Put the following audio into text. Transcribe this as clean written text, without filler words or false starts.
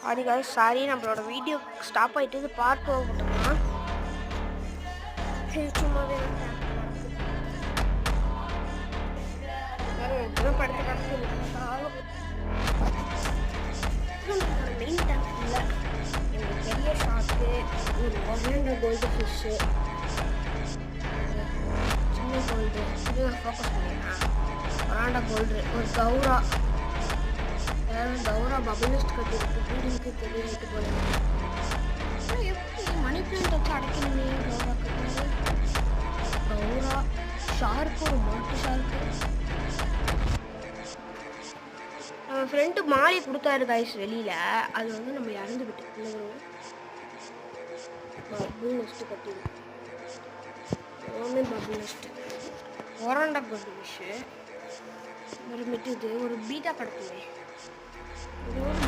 Sorry guys, sorry நம்மளோட video stop ஆகிட்டு இது பார்ட் போகட்டோம்னா சும்மாவே படுத்து காசு மெயின் டேங்க் இல்லை எங்களுக்கு பெரிய ஷார்க்கு, ஒரு ஒவ்வொரு கோல்டு ஃபிஷ்ஷு, சின்ன கோல்டு இது ஃபோக்கஸ் பண்ணிடுறேன். ஒராண்டா கோல்டு, ஒரு கௌரா, கௌரா பபிலிஸ்ட் கட்டிருக்கு. வீடுக்கு தெரியிட்டு போல எப்படி மணி பிளான்ட் வச்சு அடைக்கணுமே. கௌரா கட்டுறது, கௌரா ஷார்க்கு, ஒரு மாட்டு ஷார்க்கு. நம்ம ஃப்ரெண்டு மாலை கொடுத்தாரு காய்ஸ் வெளியில், அது வந்து நம்ம இறந்து விட்டு பிள்ளைங்க பபுள் நெஸ்ட்டு கட்டிருக்கு. எல்லாமே bubble nest. Oranda goldfish, ஒரு மிட்டுது, ஒரு பீட்டா கடத்துமே. இது ஒரு